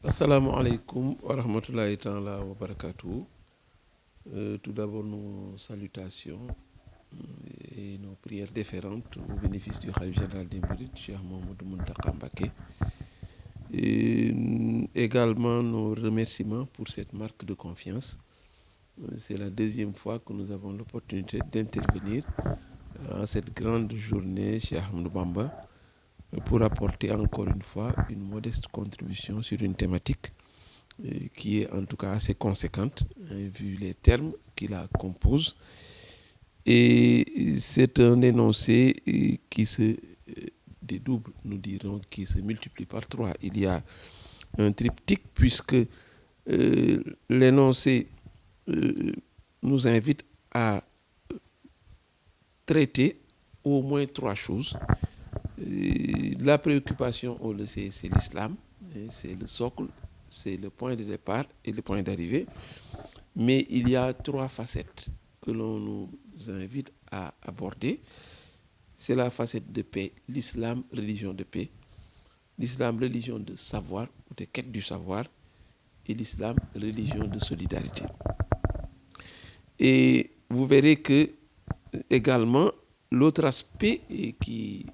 Assalamu alaikum wa rahmatullahi ta'ala wa barakatuh. Tout d'abord, nos salutations et nos prières déférentes au bénéfice du Khalife général des Mourides, Cheikh Mohamed Mountakha Mbacké. Également nos remerciements pour cette marque de confiance. C'est la deuxième fois que nous avons l'opportunité d'intervenir en cette grande journée Cheikh Ahmadou Bamba pour apporter encore une fois une modeste contribution sur une thématique qui est en tout cas assez conséquente, vu les termes qui la composent. Et c'est un énoncé qui se dédouble, nous dirons, qui se multiplie par 3. Il y a un triptyque puisque l'énoncé nous invite à traiter au moins 3 choses. La préoccupation, on le sait, c'est l'islam, c'est le socle, c'est le point de départ et le point d'arrivée. Mais il y a 3 facettes que l'on nous invite à aborder. C'est la facette de paix, l'islam, religion de paix, l'islam, religion de savoir ou de quête du savoir, et l'islam, religion de solidarité. Et vous verrez que également l'autre aspect qui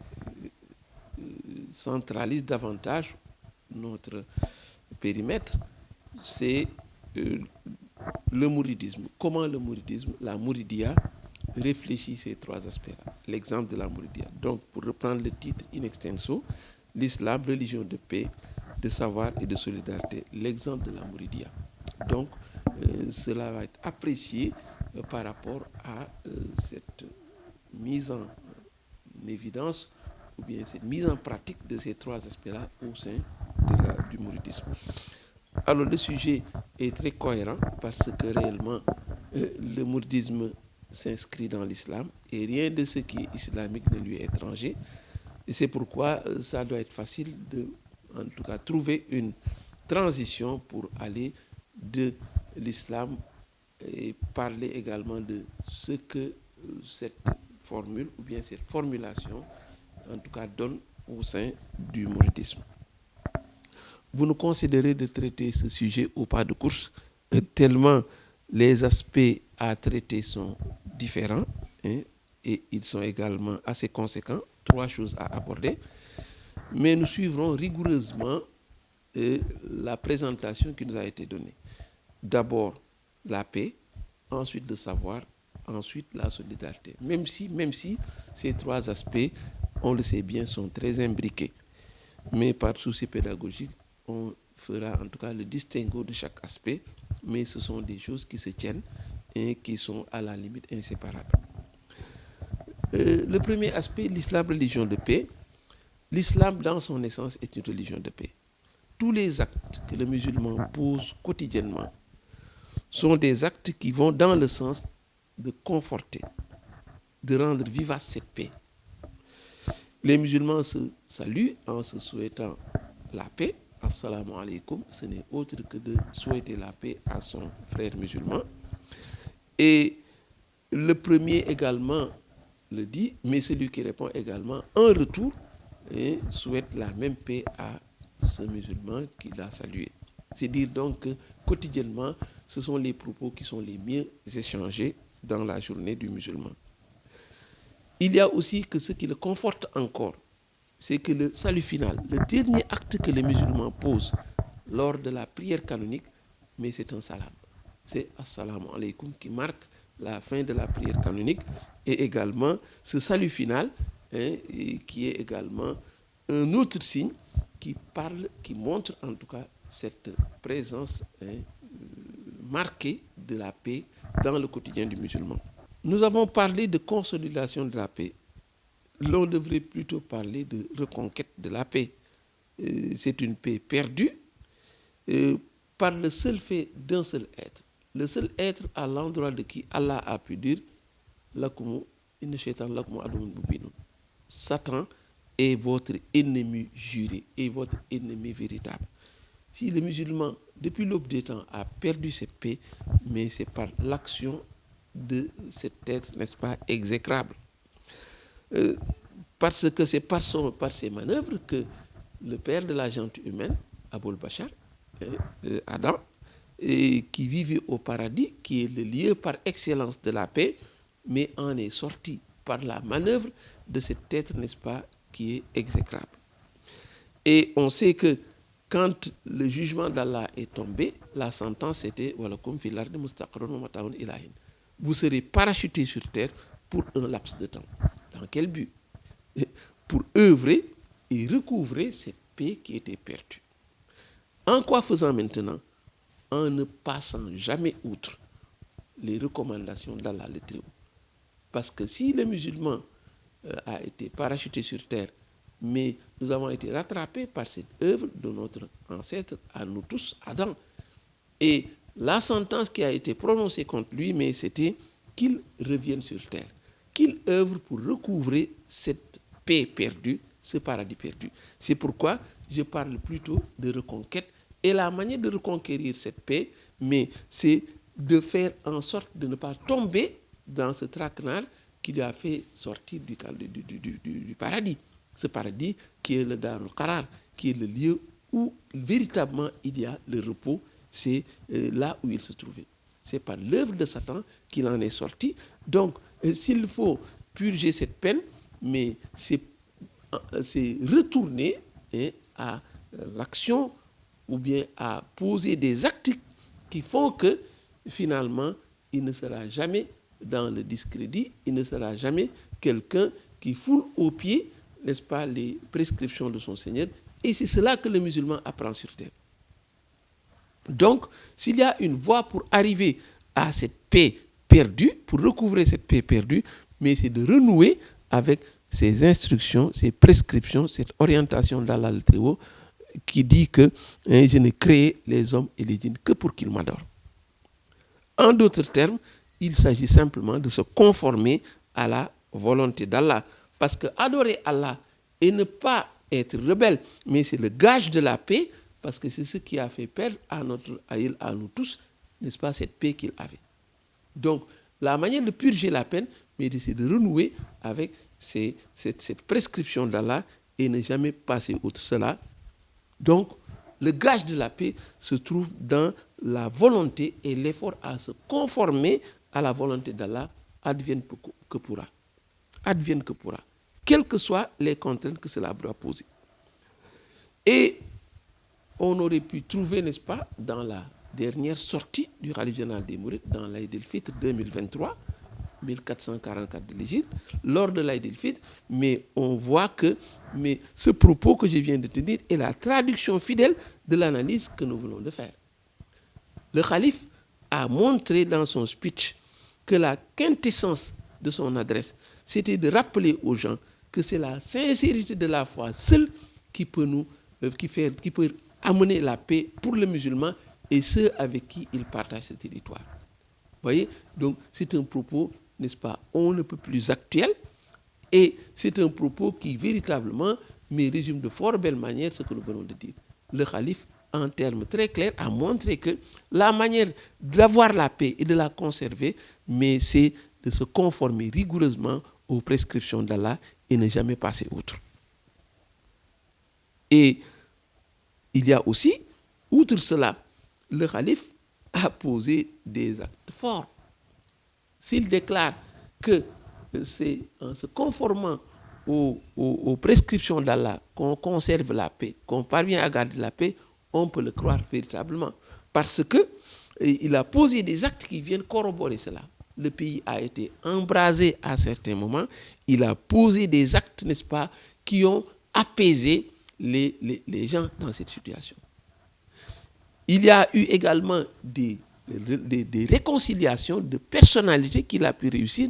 centralise davantage notre périmètre, c'est le mouridisme. Comment le mouridisme, la mouridia, réfléchit ces 3 aspects-là. L'exemple de la mouridia. Donc, pour reprendre le titre in extenso, l'islam, religion de paix, de savoir et de solidarité. L'exemple de la mouridia. Donc, cela va être apprécié par rapport à cette mise en évidence ou bien cette mise en pratique de ces 3 aspects-là au sein du mouridisme. Alors le sujet est très cohérent parce que réellement le mouridisme s'inscrit dans l'islam et rien de ce qui est islamique ne lui est étranger. Et c'est pourquoi ça doit être facile de, en tout cas, trouver une transition pour aller de l'islam et parler également de ce que cette formule ou bien cette formulation en tout cas donne au sein du mouridisme. Vous nous considérez de traiter ce sujet au pas de course, tellement les aspects à traiter sont différents et ils sont également assez conséquents. 3 choses à aborder. Mais nous suivrons rigoureusement la présentation qui nous a été donnée. D'abord la paix, ensuite le savoir, ensuite la solidarité. Même si ces 3 aspects, on le sait bien, sont très imbriqués. Mais par souci pédagogique, on fera en tout cas le distinguo de chaque aspect, mais ce sont des choses qui se tiennent et qui sont à la limite inséparables. Le premier aspect, l'islam, religion de paix. L'islam, dans son essence, est une religion de paix. Tous les actes que le musulman pose quotidiennement sont des actes qui vont dans le sens de conforter, de rendre vivace cette paix. Les musulmans se saluent en se souhaitant la paix. Assalamu alaikum, ce n'est autre que de souhaiter la paix à son frère musulman. Et le premier également le dit, mais celui qui répond également en retour et souhaite la même paix à ce musulman qui l'a salué. C'est dire donc que quotidiennement, ce sont les propos qui sont les mieux échangés dans la journée du musulman. Il y a aussi que ce qui le conforte encore, c'est que le salut final, le dernier acte que les musulmans posent lors de la prière canonique, mais c'est un salam. C'est assalamu alaikum qui marque la fin de la prière canonique et également ce salut final qui est également un autre signe qui parle, qui montre en tout cas cette présence marquée de la paix dans le quotidien du musulman. Nous avons parlé de consolidation de la paix. L'on devrait plutôt parler de reconquête de la paix. C'est une paix perdue par le seul fait d'un seul être. Le seul être à l'endroit de qui Allah a pu dire Satan est votre ennemi juré, est votre ennemi véritable. Si le musulman, depuis l'aube des temps, a perdu cette paix, mais c'est par l'action de cet être, n'est-ce pas, exécrable. Parce que c'est par ses manœuvres que le père de la gente humaine, Aboul Bachar, Adam, et qui vivait au paradis, qui est le lieu par excellence de la paix, mais en est sorti par la manœuvre de cet être, n'est-ce pas, qui est exécrable. Et on sait que quand le jugement d'Allah est tombé, la sentence était vous serez parachuté sur terre pour un laps de temps. Dans quel but? Pour œuvrer et recouvrer cette paix qui était perdue. En quoi faisant maintenant? En ne passant jamais outre les recommandations d'Allah le Très-Haut. Parce que si le musulman a été parachuté sur terre, mais nous avons été rattrapés par cette œuvre de notre ancêtre, à nous tous, Adam. Et la sentence qui a été prononcée contre lui, mais c'était qu'il revienne sur terre, qu'il œuvre pour recouvrer cette paix perdue, ce paradis perdu. C'est pourquoi je parle plutôt de reconquête. Et la manière de reconquérir cette paix, mais c'est de faire en sorte de ne pas tomber dans ce traquenard qui lui a fait sortir du paradis. Ce paradis qui est le Darul Qarar, qui est le lieu où véritablement il y a le repos, c'est là où il se trouvait. C'est par l'œuvre de Satan qu'il en est sorti. Donc, s'il faut purger cette peine, mais c'est retourner à l'action ou bien à poser des actes qui font que finalement, il ne sera jamais dans le discrédit, il ne sera jamais quelqu'un qui foule aux pieds, n'est-ce pas, les prescriptions de son Seigneur. Et c'est cela que le musulman apprend sur terre. Donc, s'il y a une voie pour arriver à cette paix perdue, pour recouvrer cette paix perdue, mais c'est de renouer avec ces instructions, ces prescriptions, cette orientation d'Allah le Très-Haut, qui dit que je n'ai créé les hommes et les djinns que pour qu'ils m'adorent. En d'autres termes, il s'agit simplement de se conformer à la volonté d'Allah. Parce que adorer Allah et ne pas être rebelle, mais c'est le gage de la paix, parce que c'est ce qui a fait perdre à nous tous, n'est-ce pas, cette paix qu'il avait. Donc, la manière de purger la peine, mais c'est de renouer avec cette prescription d'Allah et ne jamais passer outre cela. Donc, le gage de la paix se trouve dans la volonté et l'effort à se conformer à la volonté d'Allah, advienne que pourra. Advienne que pourra. Quelles que soient les contraintes que cela doit poser. Et on aurait pu trouver, n'est-ce pas, dans la dernière sortie du Khalif général des Mourides, dans l'Aïd el-Fitr 2023, 1444 de l'Égypte, lors de l'Aïd el-Fitr, mais on voit que ce propos que je viens de tenir est la traduction fidèle de l'analyse que nous venons de faire. Le Khalif a montré dans son speech que la quintessence de son adresse, c'était de rappeler aux gens que c'est la sincérité de la foi seule qui peut amener la paix pour le musulman et ceux avec qui il partage ce territoire. Vous voyez? Donc, c'est un propos, n'est-ce pas, on ne peut plus actuel, et c'est un propos qui véritablement résume de fort belle manière ce que nous venons de dire. Le Khalif, en termes très clairs, a montré que la manière d'avoir la paix et de la conserver, mais c'est de se conformer rigoureusement aux prescriptions d'Allah et ne jamais passer outre. Et il y a aussi, outre cela, le Khalif a posé des actes forts. S'il déclare que c'est en se conformant aux prescriptions d'Allah qu'on conserve la paix, qu'on parvient à garder la paix, on peut le croire véritablement. Parce qu'il a posé des actes qui viennent corroborer cela. Le pays a été embrasé à certains moments. Il a posé des actes, n'est-ce pas, qui ont apaisé les gens dans cette situation. Il y a eu également des réconciliations de personnalités qu'il a pu réussir,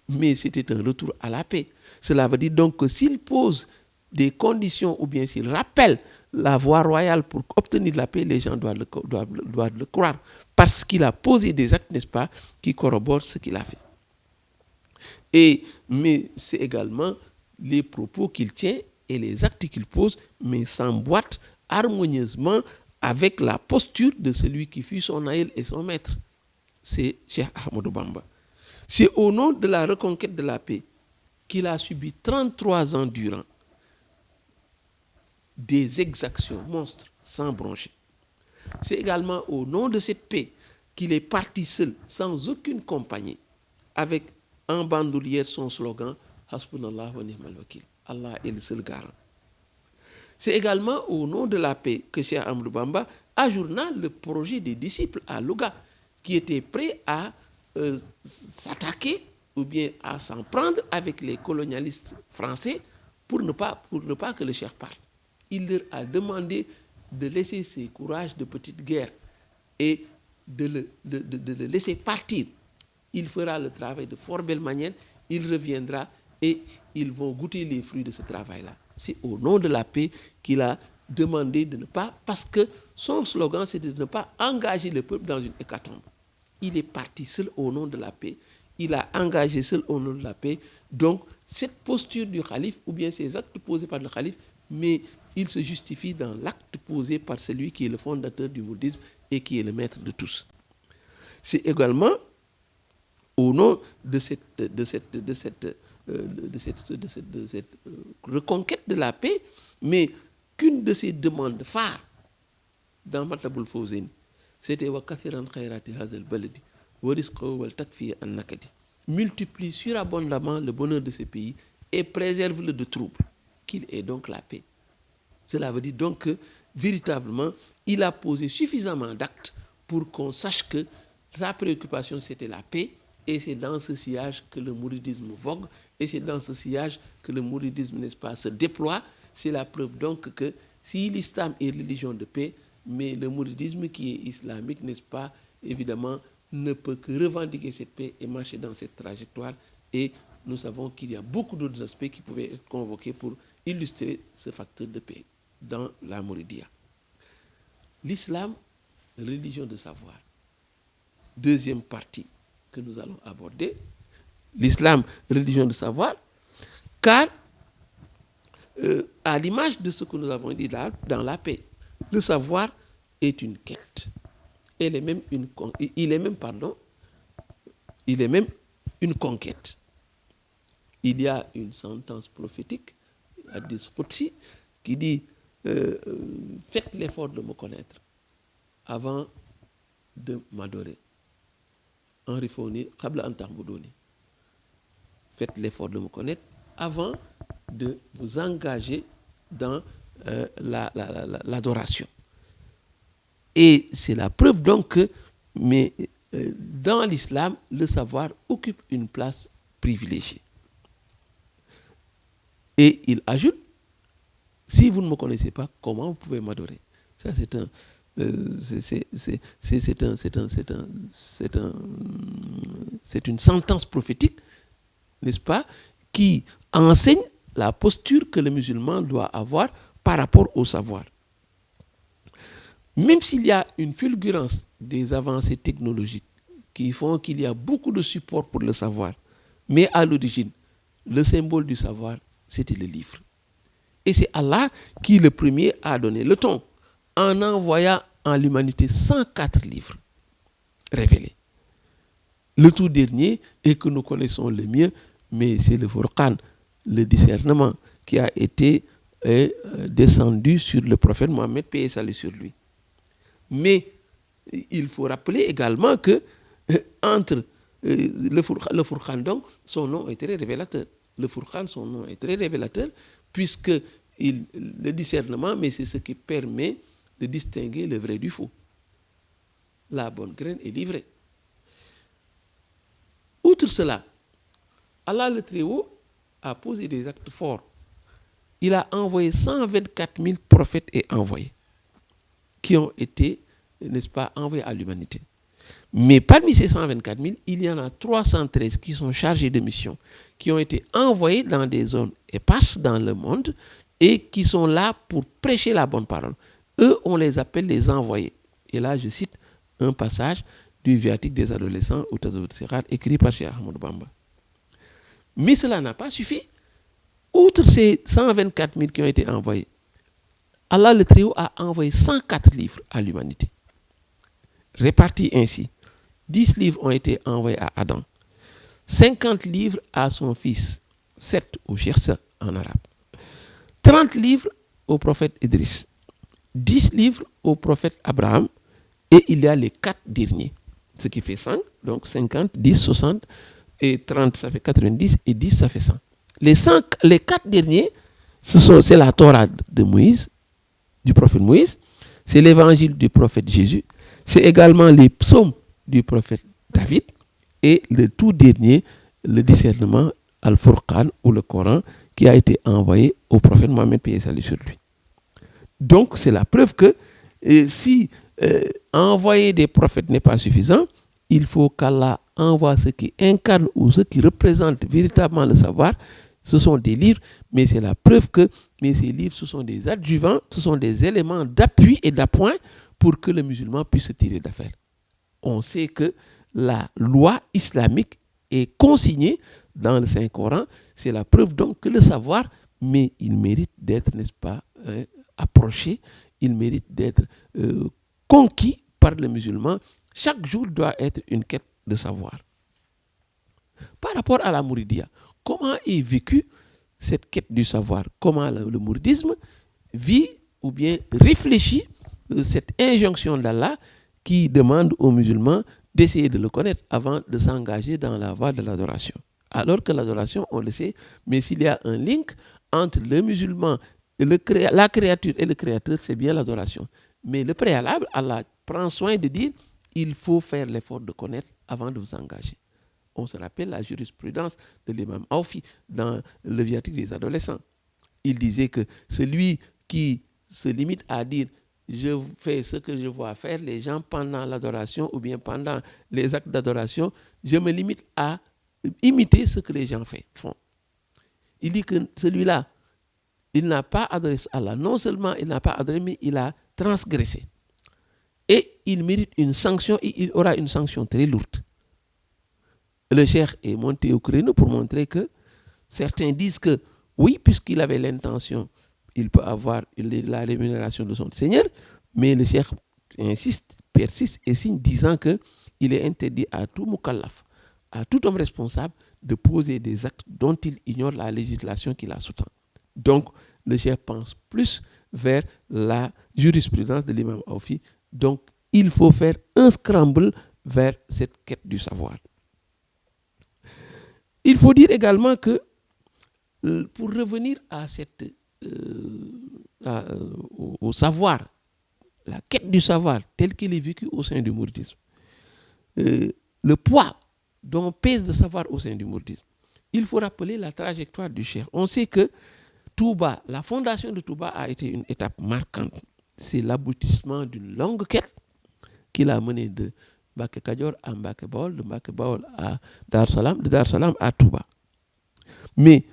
mais c'était un retour à la paix. Cela veut dire donc que s'il pose des conditions ou bien s'il rappelle la voie royale pour obtenir la paix, les gens doivent le croire. Parce qu'il a posé des actes, n'est-ce pas, qui corroborent ce qu'il a fait. Mais c'est également les propos qu'il tient et les actes qu'il pose, mais s'emboîtent harmonieusement avec la posture de celui qui fut son aïeul et son maître. C'est Cheikh Ahmadou Bamba. C'est au nom de la reconquête de la paix qu'il a subi 33 ans durant des exactions monstres sans broncher. C'est également au nom de cette paix qu'il est parti seul, sans aucune compagnie, avec en bandoulière son slogan « Hasbunallah wa ni'mal wakil ». Allah est le seul garant. C'est également au nom de la paix que Cheikh Ahmadou Bamba ajourna le projet des disciples à Louga, qui étaient prêts à s'attaquer ou bien à s'en prendre avec les colonialistes français pour ne pas que le Cheikh parte. Il leur a demandé de laisser ses courages de petite guerre et de le laisser partir. Il fera le travail de fort belle manière, il reviendra et ils vont goûter les fruits de ce travail-là. C'est au nom de la paix qu'il a demandé de ne pas, parce que son slogan c'est de ne pas engager le peuple dans une hécatombe. Il est parti seul au nom de la paix, il a engagé seul au nom de la paix. Donc cette posture du calife ou bien ces actes posés par le calife, mais il se justifie dans l'acte posé par celui qui est le fondateur du mouridisme et qui est le maître de tous. C'est également au nom de cette reconquête de la paix, mais qu'une de ses demandes phares dans Matlabul Fawzayn, c'était wa kathiran khayrati hazal baladi wa rizqahu wal takfi an nakadi. Multiplie surabondamment le bonheur de ce pays et préserve-le de troubles, qu'il est donc la paix. Cela veut dire donc que véritablement il a posé suffisamment d'actes pour qu'on sache que sa préoccupation c'était la paix, et c'est dans ce sillage que le mouridisme vogue, et c'est dans ce sillage que le mouridisme, n'est-ce pas, se déploie. C'est la preuve donc que si l'islam est religion de paix, mais le mouridisme qui est islamique, n'est-ce pas, évidemment, ne peut que revendiquer cette paix et marcher dans cette trajectoire. Et nous savons qu'il y a beaucoup d'autres aspects qui pouvaient être convoqués pour illustrer ce facteur de paix dans la Mouridia. L'islam, religion de savoir. Deuxième partie que nous allons aborder. L'islam, religion de savoir, car à l'image de ce que nous avons dit là, dans la paix, le savoir est une quête. Il est même une conquête. Il y a une sentence prophétique, Hadith Qudsi, qui dit faites l'effort de me connaître avant de m'adorer. Enrifoni, qabla an ta'buduni. Faites l'effort de me connaître avant de vous engager dans l'adoration. Et c'est la preuve donc que, dans l'islam, le savoir occupe une place privilégiée. Et il ajoute, si vous ne me connaissez pas, comment vous pouvez m'adorer? Ça, c'est une sentence prophétique, n'est-ce pas, qui enseigne la posture que le musulman doit avoir par rapport au savoir. Même s'il y a une fulgurance des avancées technologiques qui font qu'il y a beaucoup de support pour le savoir, mais à l'origine, le symbole du savoir, c'était le livre. Et c'est Allah qui, le premier, a donné le ton en envoyant en l'humanité 104 livres révélés. Le tout dernier, et que nous connaissons le mieux, mais c'est le Furqan, le discernement, qui a été descendu sur le prophète Mohammed, paix et salut sur lui. Mais il faut rappeler également que entre le Furqan, donc, son nom est très révélateur. Le Furqan, son nom est très révélateur, puisque le discernement, mais c'est ce qui permet de distinguer le vrai du faux. La bonne graine est livrée. Outre cela, Allah le Très-Haut a posé des actes forts. Il a envoyé 124 000 prophètes et envoyés qui ont été, n'est-ce pas, envoyés à l'humanité. Mais parmi ces 124 000, il y en a 313 qui sont chargés de mission, qui ont été envoyés dans des zones éparses dans le monde et qui sont là pour prêcher la bonne parole. Eux, on les appelle les envoyés. Et là, je cite un passage du Viatique des adolescents ou Tazawwud Sighar, écrit par Cheikh Ahmadou Bamba. Mais cela n'a pas suffi. Outre ces 124 000 qui ont été envoyés, Allah le Très-Haut a envoyé 104 livres à l'humanité. Répartis ainsi, 10 livres ont été envoyés à Adam, 50 livres à son fils, 7 au Chersa en arabe, 30 livres au prophète Idriss, 10 livres au prophète Abraham, et il y a les 4 derniers, ce qui fait 100, donc 50, 10, 60 et 30, ça fait 90 et 10, ça fait 100. Les 4 derniers, c'est la Torah de Moïse, du prophète Moïse, c'est l'évangile du prophète Jésus, c'est également les psaumes du prophète David et le tout dernier, le discernement Al-Furqan ou le Coran qui a été envoyé au prophète Mohammed, paix et salut sur lui. Donc c'est la preuve que si envoyer des prophètes n'est pas suffisant, il faut qu'Allah envoie ce qui incarne ou ce qui représente véritablement le savoir. Ce sont des livres, mais c'est la preuve que ces livres, ce sont des adjuvants, ce sont des éléments d'appui et d'appoint pour que le musulman puisse se tirer d'affaire. On sait que la loi islamique est consignée dans le Saint-Coran. C'est la preuve donc que le savoir, mais il mérite d'être, n'est-ce pas, approché, il mérite d'être conquis par le musulman. Chaque jour doit être une quête de savoir. Par rapport à la Mouridia, comment est vécue cette quête du savoir? Comment le mouridisme vit ou bien réfléchit cette injonction d'Allah qui demande aux musulmans d'essayer de le connaître avant de s'engager dans la voie de l'adoration. Alors que l'adoration, on le sait, mais s'il y a un link entre le musulman, la créature et le créateur, c'est bien l'adoration. Mais le préalable, Allah prend soin de dire, il faut faire l'effort de connaître avant de vous engager. On se rappelle la jurisprudence de l'imam Aufi dans le viatique des adolescents. Il disait que celui qui se limite à dire je fais ce que je vois faire les gens pendant l'adoration ou bien pendant les actes d'adoration, je me limite à imiter ce que les gens font. Il dit que celui-là, il n'a pas adoré Allah. Non seulement il n'a pas adoré, mais il a transgressé. Et il mérite une sanction et il aura une sanction très lourde. Le cheikh est monté au créneau pour montrer que certains disent que oui, puisqu'il avait l'intention, il peut avoir la rémunération de son Seigneur, mais le cheikh insiste, persiste et signe disant qu'il est interdit à tout mukallaf, à tout homme responsable de poser des actes dont il ignore la législation qui la sous-tend. Donc, le cheikh pense plus vers la jurisprudence de l'imam Aufi. Donc, il faut faire un scramble vers cette quête du savoir. Il faut dire également que pour revenir à au savoir, la quête du savoir tel qu'il est vécu au sein du mouridisme, le poids dont pèse le savoir au sein du mouridisme, il faut rappeler la trajectoire du cheikh. On sait que Touba, la fondation de Touba a été une étape marquante. C'est l'aboutissement d'une longue quête qu'il a menée de Mbacké Kadior à Mbacké Bawol, de Mbacké Bawol à Dar Salam, de Dar Salam à Touba. Mais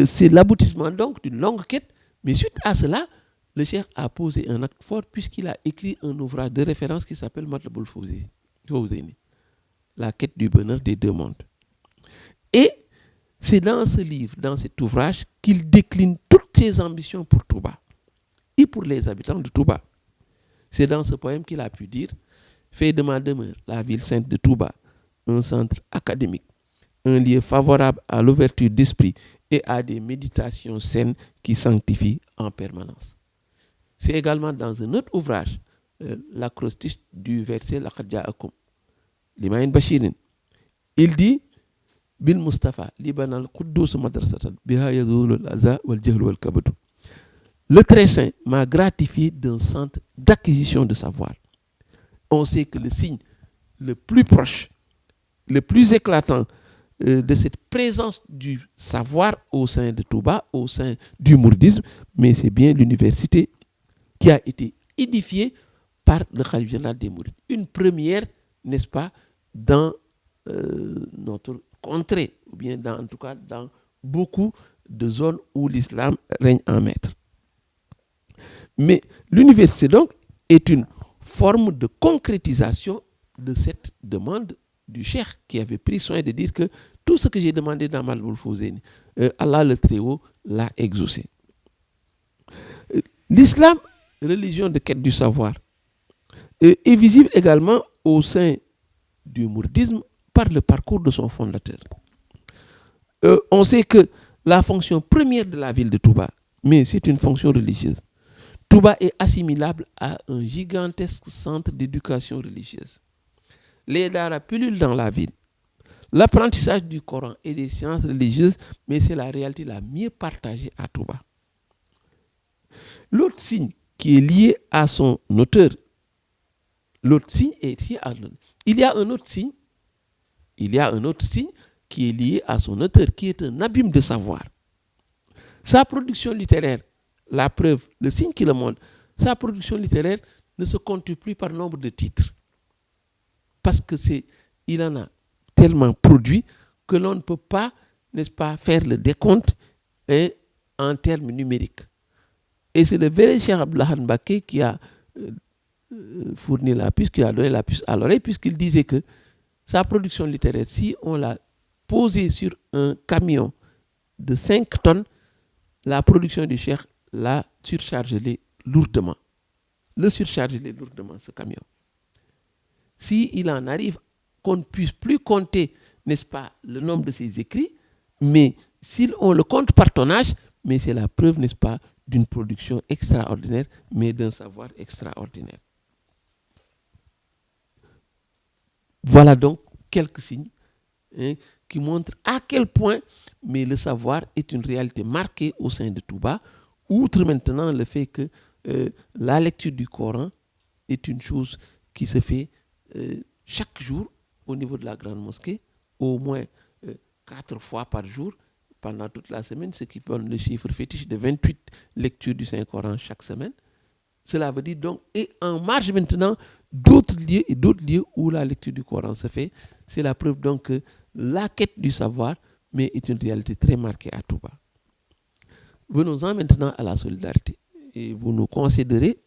c'est l'aboutissement donc d'une longue quête. Mais suite à cela, le cheikh a posé un acte fort puisqu'il a écrit un ouvrage de référence qui s'appelle Matlaboul Fawzeyni, la quête du bonheur des deux mondes. Et c'est dans ce livre, dans cet ouvrage, qu'il décline toutes ses ambitions pour Touba et pour les habitants de Touba. C'est dans ce poème qu'il a pu dire « Fais de ma demeure la ville sainte de Touba, un centre académique, un lieu favorable à l'ouverture d'esprit et à des méditations saines qui sanctifient en permanence. » C'est également dans un autre ouvrage, l'acrostiche du verset « Laqad ja'akum » l'Imam Bashirin. Il dit « Bil Mustafa, liban al-Quddus madrasatan, biha yazulu al-aza wal-jahl wal-kabadu » Le très saint m'a gratifié d'un centre d'acquisition de savoir. On sait que le signe le plus proche, le plus éclatant de cette présence du savoir au sein de Touba, au sein du mouridisme, mais c'est bien l'université qui a été édifiée par le Khalif général des Mourides. Une première, n'est-ce pas, dans notre contrée, ou bien en tout cas dans beaucoup de zones où l'islam règne en maître. Mais l'université donc est une forme de concrétisation de cette demande du cheikh qui avait pris soin de dire que tout ce que j'ai demandé dans Matlaboul Fawzeyni, Allah le Très-Haut l'a exaucé. L'islam, religion de quête du savoir, est visible également au sein du mouridisme par le parcours de son fondateur. On sait que la fonction première de la ville de Touba, mais c'est une fonction religieuse. Touba est assimilable à un gigantesque centre d'éducation religieuse. Les daara pullulent dans la ville. L'apprentissage du Coran et des sciences religieuses, mais c'est la réalité la mieux partagée à Touba. L'autre signe qui est lié à son auteur, l'autre signe est lié à l'autre. Il y a un autre signe qui est lié à son auteur, qui est un abîme de savoir. Sa production littéraire, la preuve, le signe qui le montre, sa production littéraire ne se compte plus par nombre de titres. Parce que il en a tellement produit que l'on ne peut pas, n'est-ce pas, faire le décompte en termes numériques. Et c'est le vrai Cheikh Abdullah Mbacké qui a fourni la puce, qui a donné la puce à l'oreille, puisqu'il disait que sa production littéraire, si on l'a posée sur un camion de 5 tonnes, la production du Cheikh l'a surchargé lourdement. Ce camion. S'il en arrive qu'on ne puisse plus compter, n'est-ce pas, le nombre de ses écrits, mais si on le compte par tonnage, mais c'est la preuve, n'est-ce pas, d'une production extraordinaire, mais d'un savoir extraordinaire. Voilà donc quelques signes qui montrent à quel point mais le savoir est une réalité marquée au sein de Touba, outre maintenant le fait que la lecture du Coran est une chose qui se fait chaque jour au niveau de la grande mosquée, au moins 4 fois par jour, pendant toute la semaine, ce qui donne le chiffre fétiche de 28 lectures du Saint-Coran chaque semaine. Cela veut dire donc, et en marge maintenant, d'autres lieux où la lecture du Coran se fait. C'est la preuve donc que la quête du savoir, mais est une réalité très marquée à Touba. Venons-en maintenant à la solidarité. Et vous nous concéderez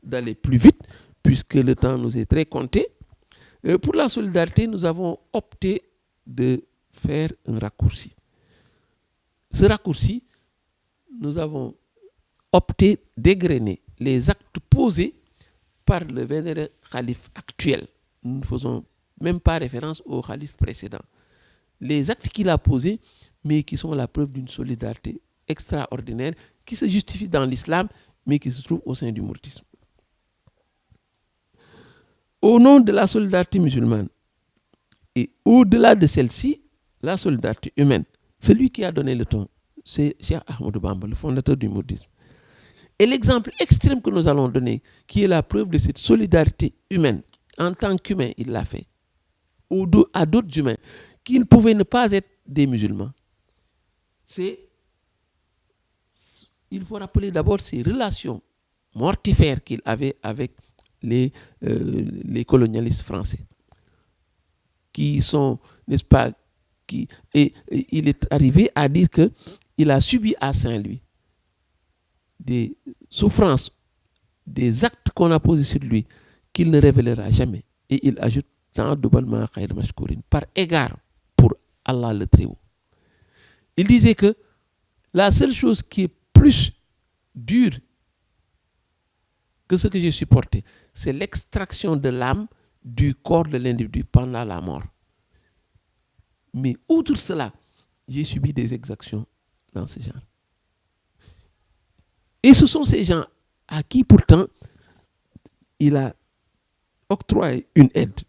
d'aller plus vite, puisque le temps nous est très compté. Pour la solidarité, nous avons opté de faire un raccourci. Ce raccourci, nous avons opté d'égrener les actes posés par le vénéré calife actuel. Nous ne faisons même pas référence au calife précédent. Les actes qu'il a posés, mais qui sont la preuve d'une solidarité extraordinaire, qui se justifie dans l'islam, mais qui se trouve au sein du mouridisme. Au nom de la solidarité musulmane, et au-delà de celle-ci, la solidarité humaine, celui qui a donné le ton, c'est Cheikh Ahmadou Bamba, le fondateur du mouridisme. Et l'exemple extrême que nous allons donner, qui est la preuve de cette solidarité humaine, en tant qu'humain, il l'a fait, à d'autres humains, qui ne pouvaient ne pas être des musulmans. Il faut rappeler d'abord ces relations mortifères qu'il avait avec les colonialistes français, qui sont, n'est-ce pas, et il est arrivé à dire qu'il a subi à Saint-Louis des souffrances, des actes qu'on a posés sur lui, qu'il ne révélera jamais. Et il ajoute par égard pour Allah le Très-Haut. Il disait que la seule chose qui est plus dure que ce que j'ai supporté, c'est l'extraction de l'âme du corps de l'individu pendant la mort. Mais outre cela, j'ai subi des exactions dans ce genre. Et ce sont ces gens à qui pourtant il a octroyé une aide.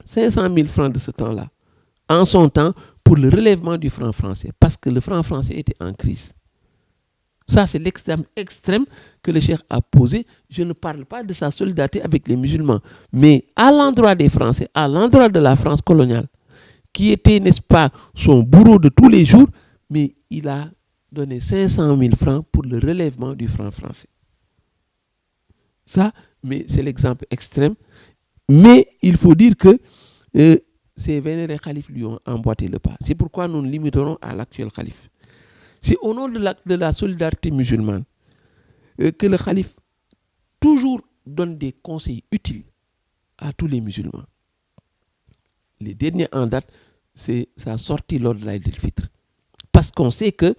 500 000 francs de ce temps-là, en son temps, pour le relèvement du franc français, parce que le franc français était en crise. Ça, c'est l'extrême extrême que le cheikh a posé. Je ne parle pas de sa solidarité avec les musulmans, mais à l'endroit des Français, à l'endroit de la France coloniale, qui était, n'est-ce pas, son bourreau de tous les jours, mais il a donné 500 000 francs pour le relèvement du franc français. Ça, mais c'est l'exemple extrême. Mais il faut dire que ces vénérés khalifes lui ont emboîté le pas. C'est pourquoi nous nous limiterons à l'actuel khalife. C'est au nom de la solidarité musulmane que le khalife toujours donne des conseils utiles à tous les musulmans. Les derniers en date, c'est sa sortie lors de l'Aïd el-Fitr. Parce qu'on sait que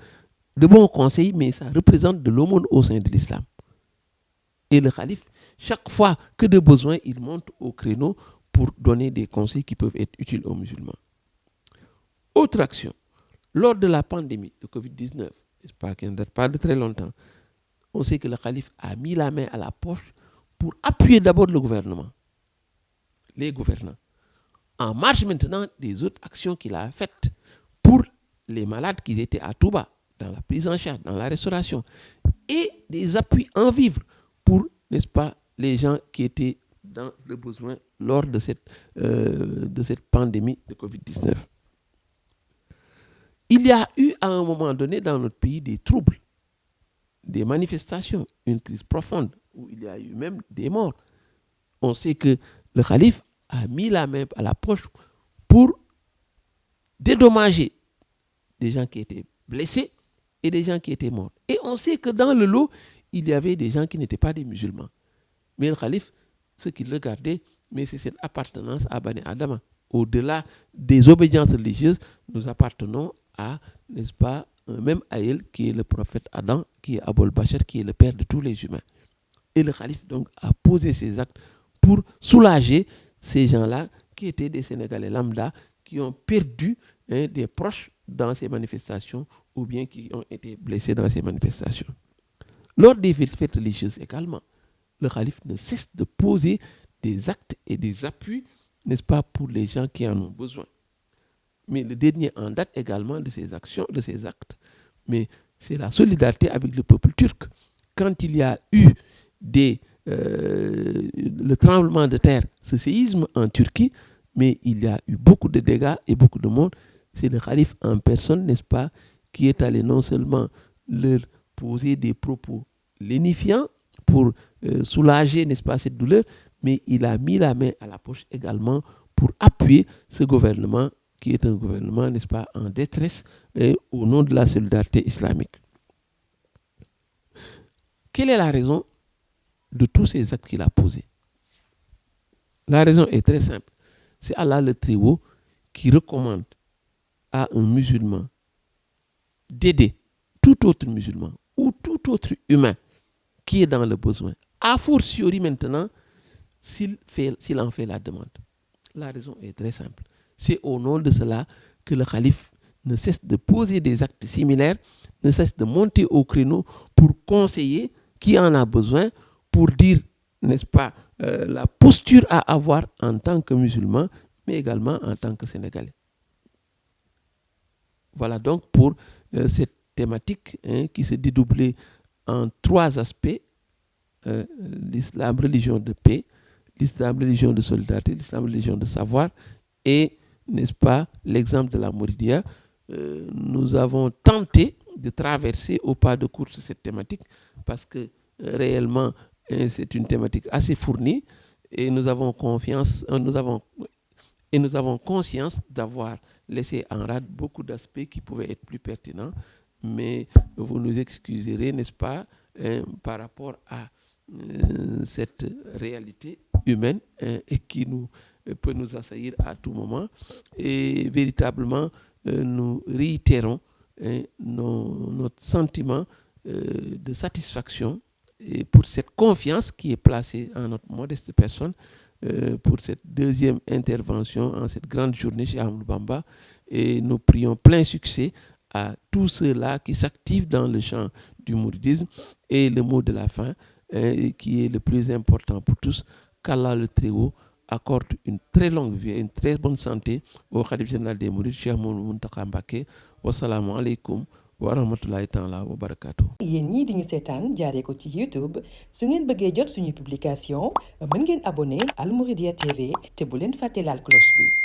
de bons conseils, mais ça représente de l'aumône au sein de l'islam. Et le khalife, chaque fois que de besoin, il monte au créneau pour donner des conseils qui peuvent être utiles aux musulmans. Autre action. Lors de la pandémie de Covid-19, qui ne date pas de très longtemps, on sait que le calife a mis la main à la poche pour appuyer d'abord le gouvernement, les gouvernants, en marge maintenant des autres actions qu'il a faites pour les malades qui étaient à Touba, dans la prise en charge, dans la restauration, et des appuis en vivres pour, n'est-ce pas, les gens qui étaient dans le besoin lors de cette pandémie de Covid-19. Il y a eu à un moment donné dans notre pays des troubles, des manifestations, une crise profonde, où il y a eu même des morts. On sait que le calife a mis la main à la poche pour dédommager des gens qui étaient blessés et des gens qui étaient morts. Et on sait que dans le lot, il y avait des gens qui n'étaient pas des musulmans. Mais le calife, ce qu'il regardait, mais c'est cette appartenance à Bani Adama. Au-delà des obédiences religieuses, nous appartenons à, n'est-ce pas, un même Aïl qui est le prophète Adam, qui est Abul Bachar, qui est le père de tous les humains. Et le calife donc a posé ses actes pour soulager ces gens-là qui étaient des Sénégalais lambda, qui ont perdu des proches dans ces manifestations ou bien qui ont été blessés dans ces manifestations. Lors des fêtes religieuses également, le calife ne cesse de poser des actes et des appuis, n'est-ce pas, pour les gens qui en ont besoin. Mais le dernier en date également de ces actions, de ces actes, mais c'est la solidarité avec le peuple turc. Quand il y a eu le tremblement de terre, ce séisme en Turquie, mais il y a eu beaucoup de dégâts et beaucoup de monde. C'est le calife en personne, n'est-ce pas, qui est allé non seulement leur poser des propos lénifiants pour soulager, n'est-ce pas, cette douleur, mais il a mis la main à la poche également pour appuyer ce gouvernement qui est un gouvernement, n'est-ce pas, en détresse au nom de la solidarité islamique. Quelle est la raison de tous ces actes qu'il a posés? La raison est très simple. C'est Allah le Très-Haut qui recommande à un musulman d'aider tout autre musulman ou tout autre humain qui est dans le besoin, a fortiori maintenant s'il en fait la demande. La raison est très simple. C'est au nom de cela que le calife ne cesse de poser des actes similaires, ne cesse de monter au créneau pour conseiller qui en a besoin, pour dire, n'est-ce pas, la posture à avoir en tant que musulman, mais également en tant que Sénégalais. Voilà donc pour cette thématique qui se dédoublait en trois aspects. L'islam, religion de paix, l'islam, religion de solidarité, l'islam, religion de savoir et, n'est-ce pas, l'exemple de la Mouridia. Nous avons tenté de traverser au pas de course cette thématique parce que réellement c'est une thématique assez fournie et nous avons conscience d'avoir laissé en rade beaucoup d'aspects qui pouvaient être plus pertinents, mais vous nous excuserez, n'est-ce pas, par rapport à cette réalité humaine et qui peut nous assaillir à tout moment. Et véritablement, nous réitérons notre sentiment de satisfaction et pour cette confiance qui est placée en notre modeste personne pour cette deuxième intervention en cette grande journée chez Ahmadou Bamba. Et nous prions plein succès à tous ceux-là qui s'activent dans le champ du mouridisme. Et le mot de la fin, qui est le plus important pour tous, qu'Allah le Très-Haut accorde une très longue vie et une très bonne santé au Khalife général des Mourides, Cheikh Mouhamadou Mountakha Mbacké. Wassalamu alaikum wa rahmatullahi ta'ala wa barakatuh. yéen ñii di ñu seetaan jaaree ko ci YouTube su ngeen bëggee jot suñu publication mën ngeen abonné Al Mouridiyyah TV te bu leen fàtte laal cloche bi.